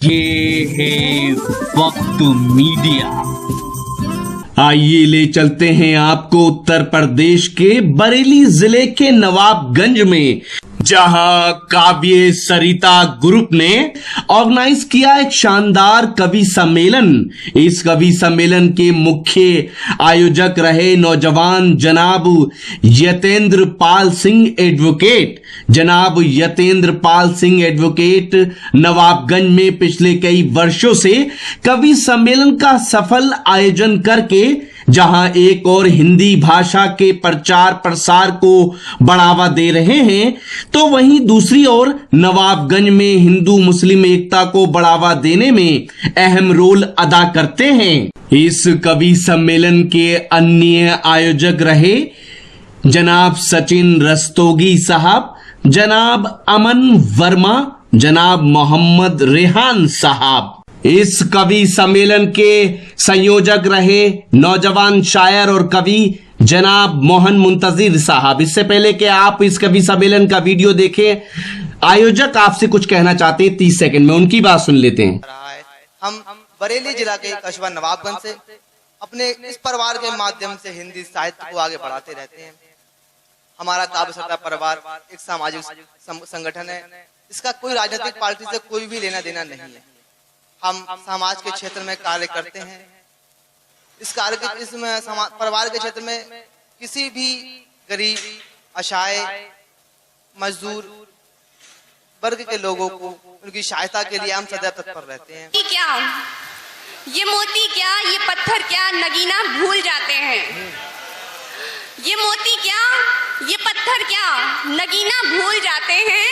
ये है वक्त मीडिया। आइए ले चलते हैं आपको उत्तर प्रदेश के बरेली जिले के नवाबगंज में, जहां काव्य सरिता ग्रुप ने ऑर्गेनाइज किया एक शानदार कवि सम्मेलन। इस कवि सम्मेलन के मुख्य आयोजक रहे नौजवान जनाब यतेंद्र पाल सिंह एडवोकेट। जनाब यतेंद्र पाल सिंह एडवोकेट नवाबगंज में पिछले कई वर्षों से कवि सम्मेलन का सफल आयोजन करके जहां एक और हिंदी भाषा के प्रचार प्रसार को बढ़ावा दे रहे हैं, तो वहीं दूसरी ओर नवाबगंज में हिंदू मुस्लिम एकता को बढ़ावा देने में अहम रोल अदा करते हैं। इस कवि सम्मेलन के अन्य आयोजक रहे जनाब सचिन रस्तोगी साहब, जनाब अमन वर्मा, जनाब मोहम्मद रेहान साहब। इस कवि सम्मेलन के संयोजक रहे नौजवान शायर और कवि जनाब मोहन मुंतजिर साहब। इससे पहले कि आप इस कवि सम्मेलन का वीडियो देखें, आयोजक आपसे कुछ कहना चाहते हैं, 30 सेकंड में उनकी बात सुन लेते हैं। हम बरेली जिला के कस्बा नवाबगंज से अपने इस परिवार के माध्यम से हिंदी साहित्य को आगे बढ़ाते रहते हैं। हमारा काव्य सरिता परिवार एक सामाजिक संगठन है। इसका कोई राजनीतिक पार्टी से कोई भी लेना देना नहीं है। हम समाज के क्षेत्र में कार्य करते हैं। इस कार्य के इसमें परिवार के क्षेत्र में किसी भी गरीब, असहाय, मजदूर वर्ग के लोगों को उनकी सहायता के लिए हम सदैव तत्पर रहते हैं। क्या ये मोती, क्या ये पत्थर, क्या नगीना भूल जाते हैं। ये मोती क्या, ये पत्थर क्या, नगीना भूल जाते हैं।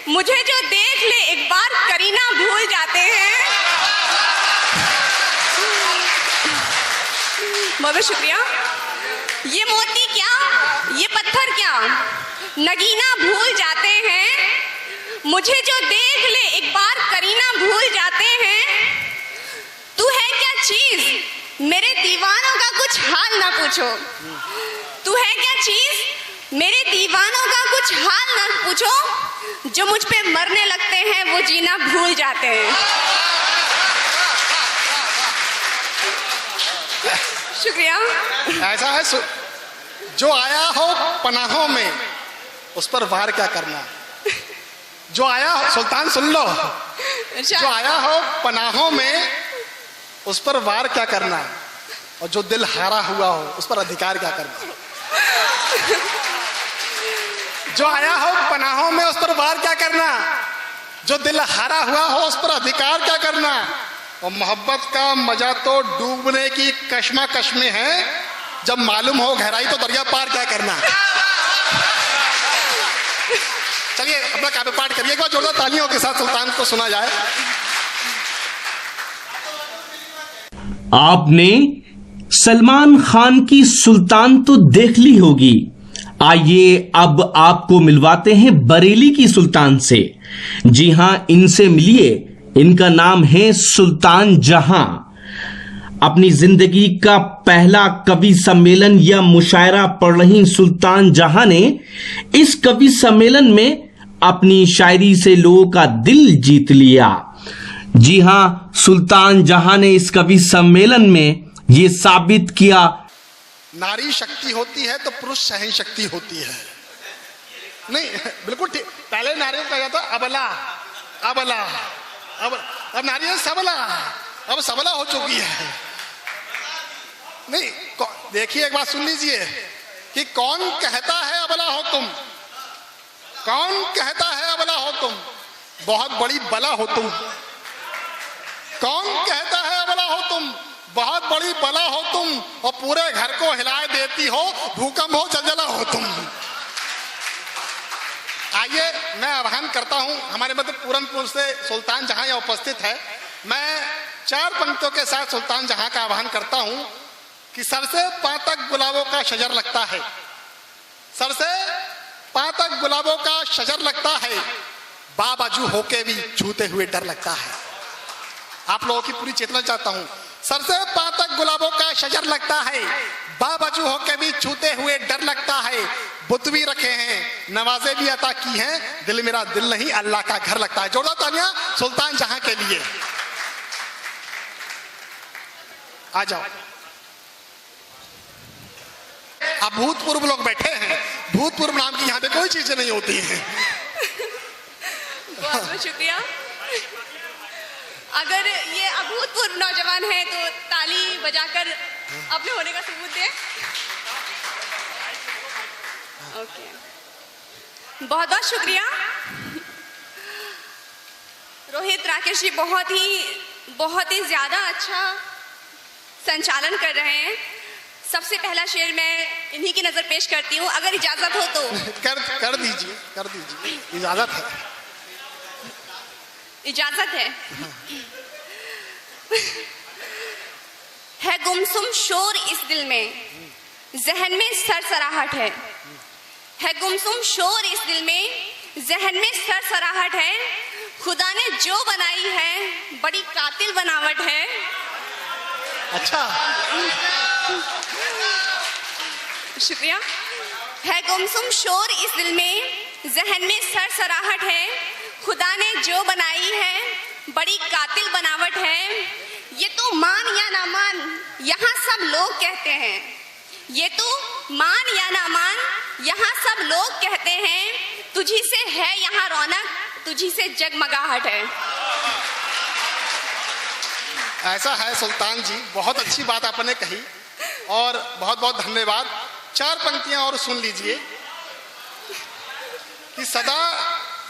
मुझे जो देख ले एक बार करीना भूल जाते हैं। बहुत शुक्रिया। ये मोती क्या, ये पत्थर क्या, नगीना भूल जाते हैं। मुझे जो देख ले एक बार करीना भूल जाते हैं। तू है क्या चीज, मेरे दीवानों का कुछ हाल ना पूछो। तू है क्या चीज, मेरे दीवानों का कुछ हाल ना पूछो। जो मुझ पे मरने लगते हैं वो जीना भूल जाते हैं। शुक्रिया। ऐसा है, जो आया हो पनाहों में उस पर वार क्या करना। जो आया हो, सुल्तान सुन लो, जो आया हो पनाहों में उस पर वार क्या करना, और जो दिल हारा हुआ हो उस पर अधिकार क्या करना। जो आया हो पनाहों में उस पर वार क्या करना, जो दिल हारा हुआ हो उस पर अधिकार क्या करना। और मोहब्बत का मजा तो डूबने की कश्मकश में है, जब मालूम हो गहराई तो दरिया पार क्या करना। चलिए अपना काव्य पाठ करिए, एक बार जोरदार तालियों के साथ सुल्तान को सुना जाए। आपने सलमान खान की सुल्तान तो देख ली होगी, आइए अब आपको मिलवाते हैं बरेली की सुल्तान से। जी हां, इनसे मिलिए। इनका नाम है सुल्तान जहां। अपनी जिंदगी का पहला कवि सम्मेलन या मुशायरा पढ़ रही सुल्तान जहां ने इस कवि सम्मेलन में अपनी शायरी से लोगों का दिल जीत लिया। जी हां, सुल्तान जहां ने इस कवि सम्मेलन में ये साबित किया, नारी शक्ति होती है तो पुरुष सहन शक्ति होती है। नहीं, बिल्कुल ठीक। पहले नारियों का कहा जाता अबला अबला, अब नारी है सबला, अब सबला हो चुकी है। नहीं, देखिए एक बात सुन लीजिए कि कौन कहता है अबला हो तुम, कौन कहता है अबला हो तुम, बहुत बड़ी बला हो तुम। कौन कहता है अबला हो तुम, बहुत बड़ी बला हो तुम, और पूरे घर को हिलाए देती हो, भूकंप हो जलजला हो तुम। आइए मैं आह्वान करता हूं, हमारे मध्य पूरनपुर से सुल्तान जहां यहाँ उपस्थित है। मैं 4 पंक्तियों के साथ सुल्तान जहां का आह्वान करता हूं कि सर से पांव तक गुलाबों का शजर लगता है, सर से पांव तक गुलाबों का शजर लगता है, बाबाजू होके भी छूते हुए डर लगता है। आप लोगों की पूरी चेतना चाहता हूं। सर से पांव तक गुलाबों का शजर लगता है, बाबाजू होके भी छूते हुए डर लगता है। बुत भी रखे हैं, नवाजे भी अता की हैं, दिल मेरा दिल नहीं अल्लाह का घर लगता है। जोरदार तालियां सुल्तान जहां के लिए। आ जाओ। अब भूतपूर्व लोग बैठे हैं, भूतपूर्व नाम की यहाँ पे कोई चीजें नहीं होती हैं। बहुत बहुत शुक्रिया। अगर ये अभूतपूर्व नौजवान है तो ताली बजाकर अपने होने का सबूत दें। ओके, बहुत बहुत शुक्रिया रोहित राकेश जी, बहुत ही ज्यादा अच्छा संचालन कर रहे हैं। सबसे पहला शेर मैं इन्हीं की नजर पेश करती हूँ, अगर इजाजत हो तो। कर दीजिए, इजाजत है। इजाजत है गुमसुम शोर इस दिल में, जहन में सरसराहट है गुमसुम शोर इस दिल में, जहन में सरसराहट है। खुदा ने जो बनाई है बड़ी कातिल बनावट है। अच्छा, शुक्रिया। है गुमसुम शोर इस दिल में, जहन में सरसराहट है। खुदा ने जो बनाई है बड़ी कातिल बनावट है। ये तो मान या ना मान यहाँ सब लोग कहते हैं, ये तो मान या ना मान यहाँ सब लोग कहते हैं। तुझी से है यहाँ रौनक, तुझी से जगमगाहट है। ऐसा है सुल्तान जी, बहुत अच्छी बात आपने कही और बहुत बहुत धन्यवाद। 4 पंक्तियां और सुन लीजिए कि सदा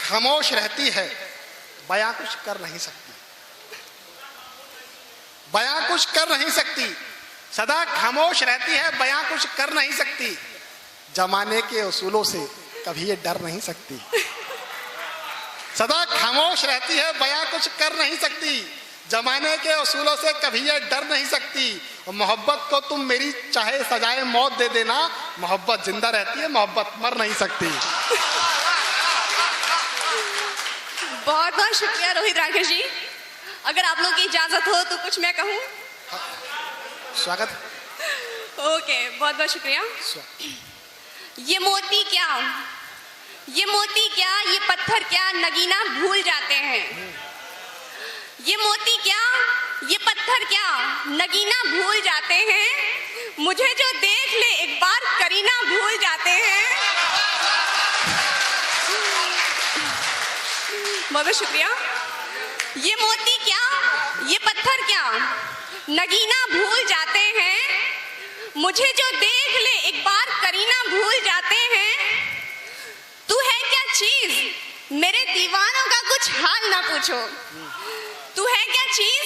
खामोश रहती है, बयां कुछ कर नहीं सकती, बयां कुछ कर नहीं सकती। सदा खामोश रहती है, बयां कुछ कर नहीं सकती। जमाने के उसूलों से कभी ये डर नहीं सकती। सदा खामोश रहती है, बयां कुछ कर नहीं सकती। जमाने के उसूलों से कभी ये डर नहीं सकती। और मोहब्बत को तुम मेरी चाहे सजाए मौत दे देना, मोहब्बत जिंदा रहती है, मोहब्बत मर नहीं सकती। बहुत बहुत शुक्रिया रोहित राकेश जी। अगर आप लोगों की इजाजत हो तो कुछ मैं कहूँ? स्वागत। ओके, बहुत बहुत शुक्रिया। ये मोती क्या, ये मोती क्या, ये पत्थर क्या, नगीना भूल जाते हैं। ये मोती क्या, ये पत्थर क्या, नगीना भूल जाते हैं। मुझे जो देख ले एक बार करीना भूल जाते हैं। बहुत बहुत शुक्रिया। ये मोती क्या, ये पत्थर क्या, नगीना भूल जाते हैं। मुझे जो देख ले एक बार करीना भूल जाते हैं। तू है क्या चीज, मेरे दीवानों का कुछ हाल ना पूछो। तू है क्या चीज,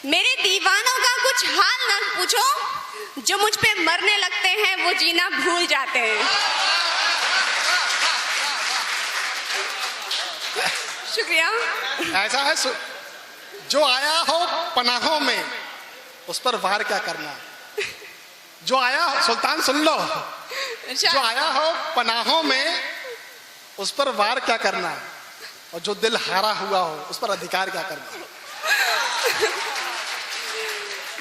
मेरे दीवानों का कुछ हाल ना पूछो। जो मुझ पे मरने लगते हैं वो जीना भूल जाते हैं। शुक्रिया। ऐसा है जो आया हो पनाहों में, उस पर वार क्या करना। जो आया हो, सुल्तान सुन लो, जो आया हो पनाहों में उस पर वार क्या करना, और जो दिल हारा हुआ हो उस पर अधिकार क्या करना।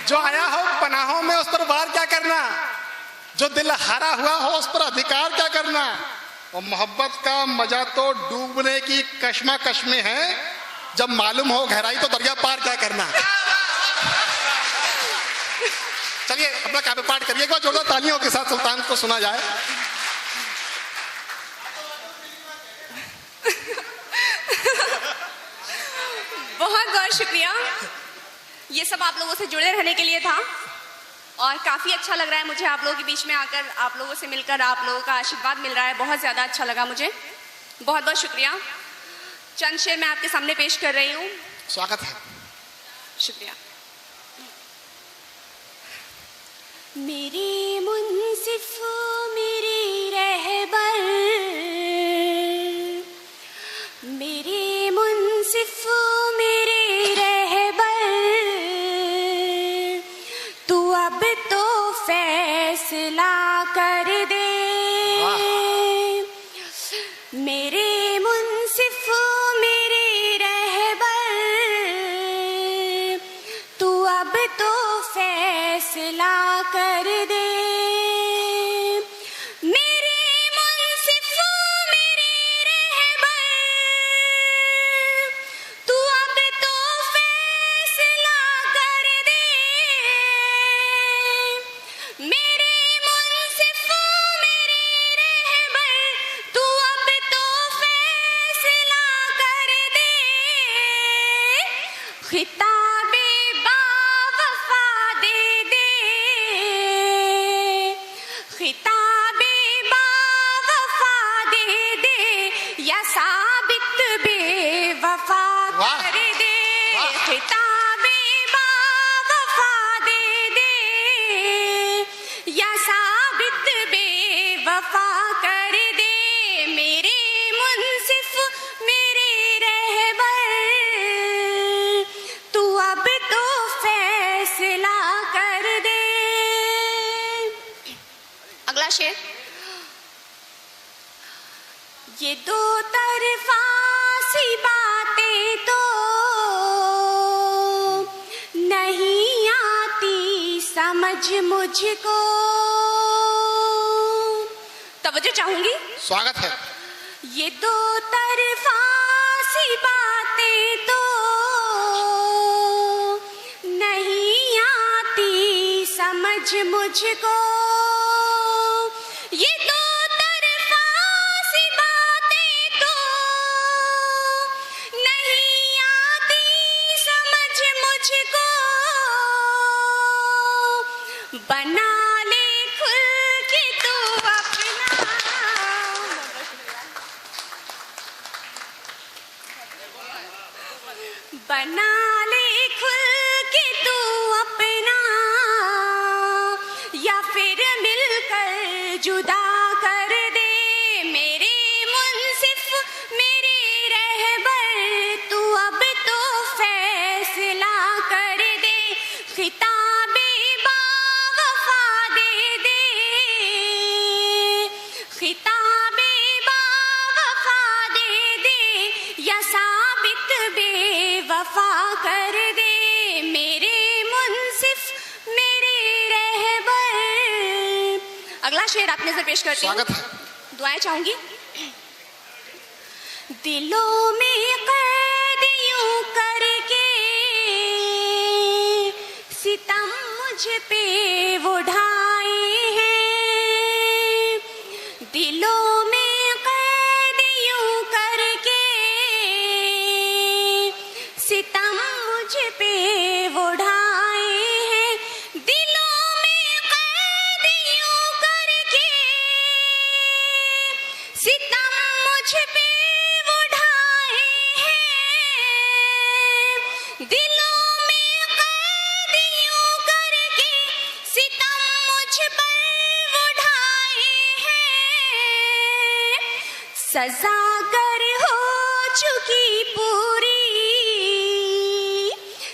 जो आया हो पनाहों में उस पर वार क्या करना, जो दिल हारा हुआ हो उस पर अधिकार क्या करना। और मोहब्बत का मजा तो डूबने की कश्मकश में है, जब मालूम हो गहराई तो दरिया पार क्या करना। चलिए अपना काव्य पाठ करिए, एक बार जोरदार तालियों के साथ सुल्तान को सुना जाए। बहुत बहुत शुक्रिया। ये सब आप लोगों से जुड़े रहने के लिए था और काफ़ी अच्छा लग रहा है मुझे आप लोगों के बीच में आकर, आप लोगों से मिलकर, आप लोगों का आशीर्वाद मिल रहा है, बहुत ज़्यादा अच्छा लगा मुझे। बहुत बहुत शुक्रिया। चंद शेर मैं आपके सामने पेश कर रही हूँ। स्वागत है। शुक्रिया। मेरी मुंसिफ मेरी रहबर, मेरी मुंसिफ मेरी रहबर, तू अब तो फैसला कर दे। मेरे मुंसिफ मेरी रहबर, तू अब तो फैसला कर दे। मेरे मुंसिफ मेरी रहबर, तू अब तो फैसला कर दे। खिताबे बावफा दे दे, खिताबे बावफा दे दे, या साबित बेवफा कर दे। खिताबे बावफा दे दे, या साबित बेवफा कर दे। मेरे मुंसिफ मेरे रहबर, तू अब तो फैसला कर दे। अगला शेर। ये दो तरफा सी बातें तो नहीं आती समझ मुझको। तवज्जो चाहूंगी, स्वागत है। ये दो तरफा सी बातें तो नहीं आती समझ मुझको। ये दो तरफा सी बातें तो नहीं आती समझ मुझको। बना ले खुल के तू अपना, बना ले खुल के तू अपना, या फिर मिलकर जुदा कर दे। मेरे मुंसिफ मेरे रहबर, तू अब तो फैसला कर दे। खिताबे बावफा दे दे, खिताबे बावफा दे दे, या साबित बेवफा कर दे। मेरे मुंसिफ मेरे रहबर। अगला शेर आप नजर पेश करती हूँ। स्वागत है। दुआएं चाहूंगी। दिलों में कैद यूं करके सितम मुझ पे वो ढाए हैं। दिलों में कैद यूं करके सितम मुझ पे वो ढाए हैं। दिलों में कैद यूं करके सितम मुझ पे वो ढाए हैं। दिलों में कैद यूं करके सितम मुझ पर वो ढाए हैं। सजा कर हो चुकी पूरी,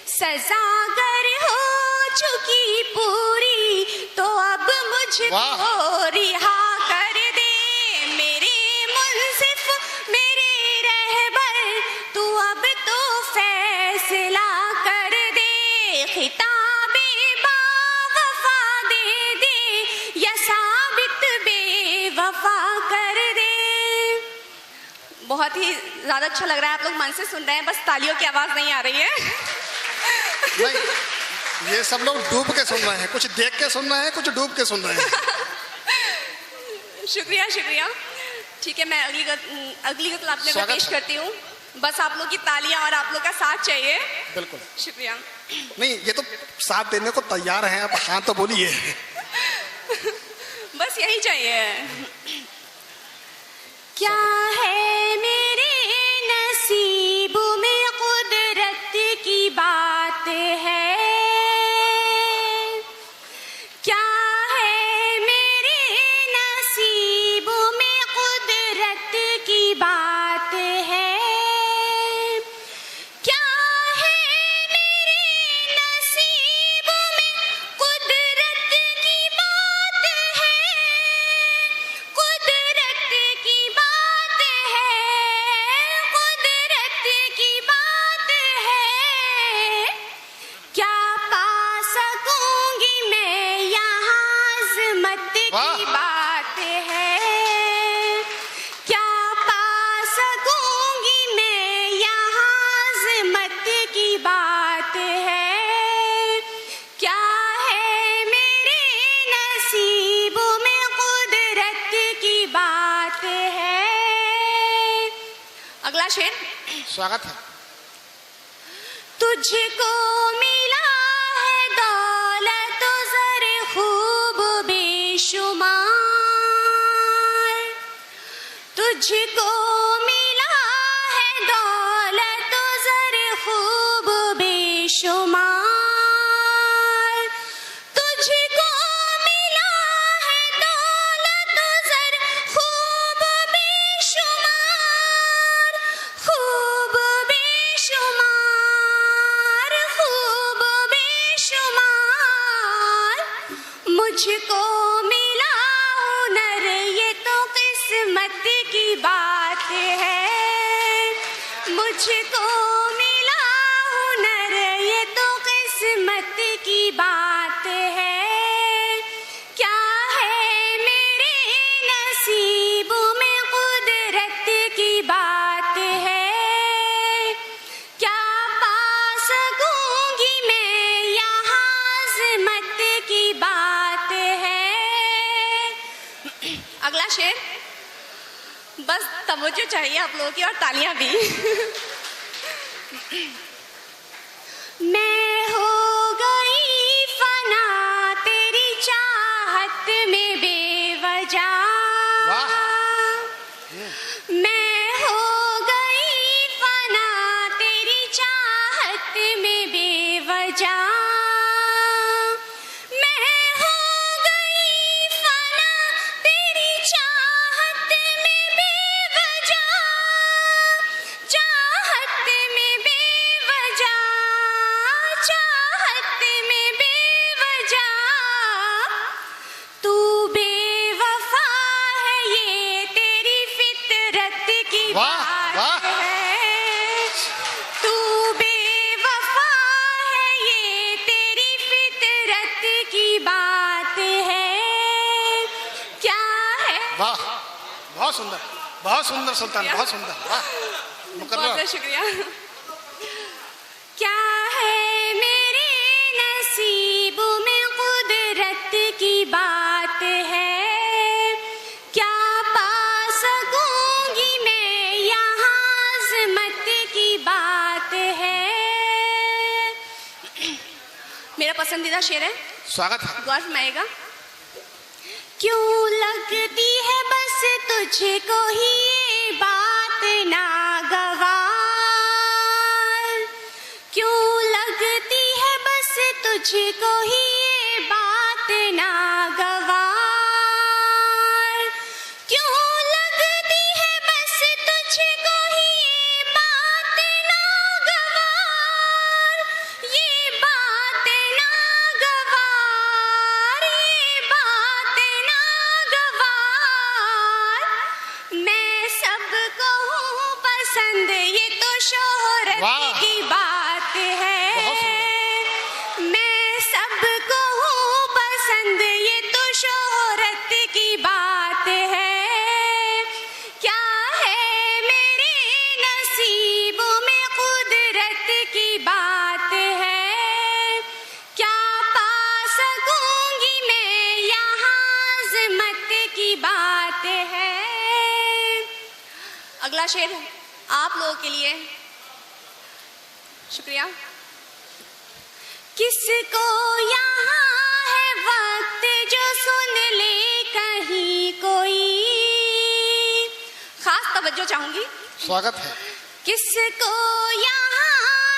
सजा कर हो चुकी पूरी, तो अब मुझको रिहा कर दे। मेरे मुंसिफ मेरे रहबर, तू अब तो फैसला कर दे। खिताबे बावफा दे दे, या साबित बेवफा कर दे। बहुत ही ज्यादा अच्छा लग रहा है, आप लोग मन से सुन रहे हैं, बस तालियों की आवाज नहीं आ रही है। नहीं, ये सब लोग डूब के सुन रहे हैं, कुछ देख के सुन रहे हैं, कुछ डूब के सुन रहे हैं। शुक्रिया शुक्रिया। ठीक है, मैं अगली गजल आप में पेश करती हूँ। बस आप लोग की तालियां और आप लोग का साथ चाहिए। बिल्कुल। शुक्रिया। नहीं, ये तो साथ देने को तैयार हैं, आप हाँ तो बोलिए। बस यही चाहिए। क्या है मेरे नसीब में कुदरत की बात है, क्या है मेरे नसीब में कुदरत की बात है, क्या है मेरे नसीब में कुदरत की बात है, कुदरत की बात है, कुदरत की बात है। क्या पा सकूंगी मैं यहाँ अज़मत की बात है, क्या पा सकूंगी मैं यहाँ अज़मत की बात है, क्या है मेरे नसीब में कुदरत की बात है। अगला शेर। स्वागत है। तुझ तुझको मिला है दौलत ज़र खूब बेशुमार, तुझको मिला है दौलत ज़र खूब बेशुमार, तुझको मिला है दौलत ज़र खूब बेशुमार, खूब बेशुमार, खूब बेशुमार। मुझको मिला हुनर ये तो किस्मत की बात है, मुझको मिला हुनर ये तो किस्मत की बात है। क्या है मेरे नसीब में कुदरत की बात है, क्या पा सकूंगी मैं यहाँ अज़मत की बात है। अगला शेर, बस तवज्जो चाहिए आप लोगों की और तालियां भी। मैं हो गई फना तेरी चाहत में बेवजह, वाह। मैं हो गई फना तेरी चाहत में बेवजह, मैं हो गई फना तेरी चाहत में बेवजह, चाहत में बेवजह, चाहत में बेवजह। तू बेवफा है ये तेरी फितरत की वाह, बात वाह। है, तू बेवफा है ये तेरी फितरत की बात है। क्या है, वाह, बहुत सुंदर, बहुत सुंदर सुल्तान, बहुत सुंदर। वाह, मुकर्रर। बहुत शुक्रिया। क्या है मेरे नसीब में कुदरत की बात है, क्या पा सकूंगी मैं यहाँ अज़मत की बात है। मेरा पसंदीदा शेर है, स्वागत है। गौर फरमाइएगा। क्यों लगती है बस तुझको ही ये बात नागवार, क्यों लगती है बस तुझको ही ये बात नागवार, क्यों लगती है बस तुझको ही ये बात नागवार, ये बात नागवार, ये बात नागवार। मैं सबको हूँ पसंद ये तो शोहरत वाह। की बात है, बहुत सुंदर। मैं सबको हूँ पसंद ये तो शोहरत की बात है। क्या है मेरे नसीब में कुदरत की बात है, क्या पा सकूंगी मैं यहाँ अज़मत की बात है। अगला शेर आप लोगों के लिए, शुक्रिया। किसको यहाँ है वक्त जो सुन ले कहीं कोई, खास तवज्जो चाहूंगी। स्वागत है। किसको यहाँ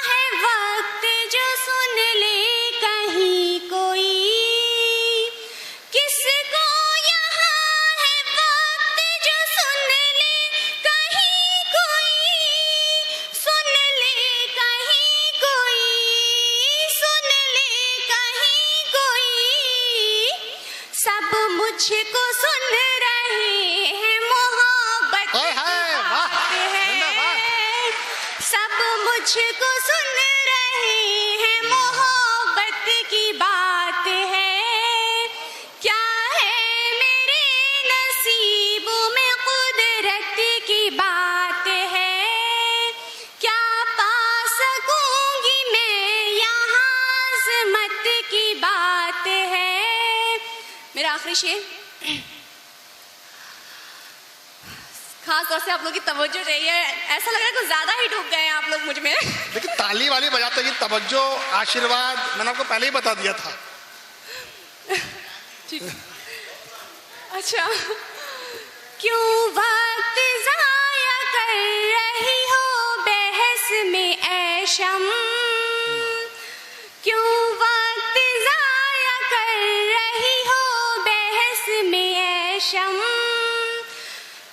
है वक्त जो सुन ले कहीं कोई, किसको यहाँ है वक्त जो सुन ले कहीं कोई, सुन ले कहीं कोई, सुन ले कहीं कोई। सब मुझको सुन रहे हैं मोहब्बत हाय, हाय, वाह, जिंदाबाद। सब मुझको सुन रहे हैं मोहब्बत की बात है। क्या है मेरे नसीब में कुदरत की बात है, क्या पा सकूंगी मैं यहाँ अज़मत की बात है। मेरा आखिरी शेर, खास तौर से आप लोग की तवज्जो चाहिए। ऐसा लग रहा है कुछ ज्यादा ही डूब गए हैं आप लोग मुझ में। लेकिन ताली वाली बजाते कि तवज्जो आशीर्वाद मैंने आपको पहले ही बता दिया था। ठीक। अच्छा, क्यों वक्त जाया कर रही हो बहस में ऐ शम, क्यों वक्त जाया कर रही हो बहस में ऐ शम,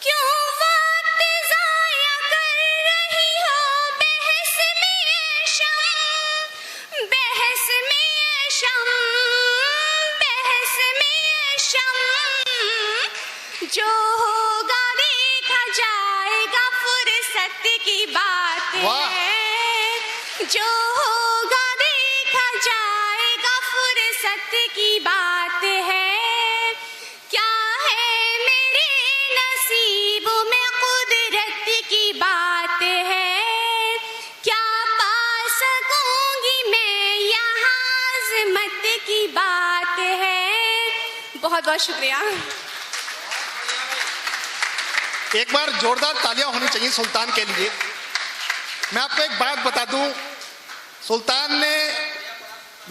क्यों वक्त जाया कर रही हो बहस में ऐ शम, बहस में ऐ शम, बहस में ऐ शम, जो होगा देखा जाएगा फुर्सत की बात है, जो होगा देखा जाएगा फुर्सत की बात है, क्या है मेरे नसीब में कुदरत की बात है, क्या पा सकूंगी मैं यहाँ अज़मत की बात है। बहुत बहुत शुक्रिया। एक बार जोरदार तालियां होनी चाहिए सुल्तान के लिए। मैं आपको एक बात बता दूं, सुल्तान ने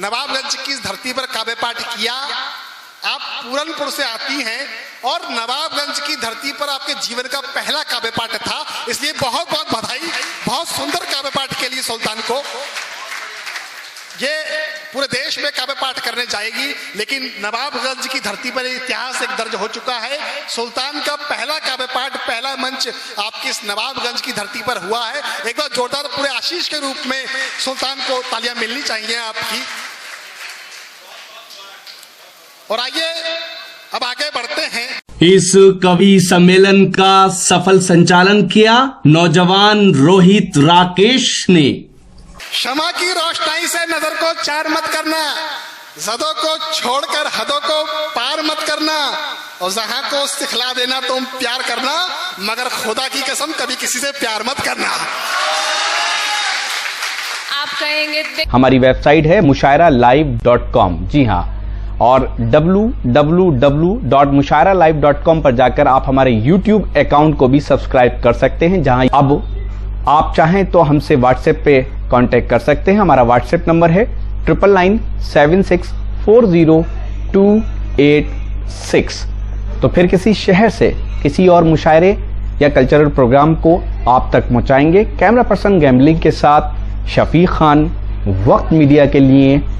नवाबगंज की इस धरती पर काव्य पाठ किया। आप पूरनपुर से आती हैं और नवाबगंज की धरती पर आपके जीवन का पहला काव्य पाठ था, इसलिए बहुत बहुत बधाई। बहुत सुंदर काव्य पाठ के लिए सुल्तान को। ये पूरे देश में काव्य पाठ करने जाएगी, लेकिन नवाबगंज की धरती पर इतिहास एक दर्ज हो चुका है। सुल्तान का पहला काव्य पाठ, पहला मंच आपकी इस नवाबगंज की धरती पर हुआ है। एक बार जोरदार पूरे आशीष के रूप में सुल्तान को तालियां मिलनी चाहिए आपकी। और आइए अब आगे बढ़ते हैं। इस कवि सम्मेलन का सफल संचालन किया नौजवान रोहित राकेश ने। क्षमा की रोशनाई से नजर को चार मत करना, जदों को छोड़कर हदों को पार मत करना, और जहां को सिखला देना तुम प्यार करना, मगर खुदा की कसम कभी किसी से प्यार मत करना। आप कहेंगे हमारी वेबसाइट है mushairalive.com। जी हाँ, और www.mushairalive.com पर जाकर आप हमारे YouTube अकाउंट को भी सब्सक्राइब कर सकते हैं, जहां अब आप चाहें तो हमसे व्हाट्सएप पे कांटेक्ट कर सकते हैं। हमारा व्हाट्सएप नंबर है 9997640286। तो फिर किसी शहर से किसी और मुशायरे या कल्चरल प्रोग्राम को आप तक पहुंचाएंगे। कैमरा पर्सन गैम्बलिंग के साथ शफीक खान, वक्त मीडिया के लिए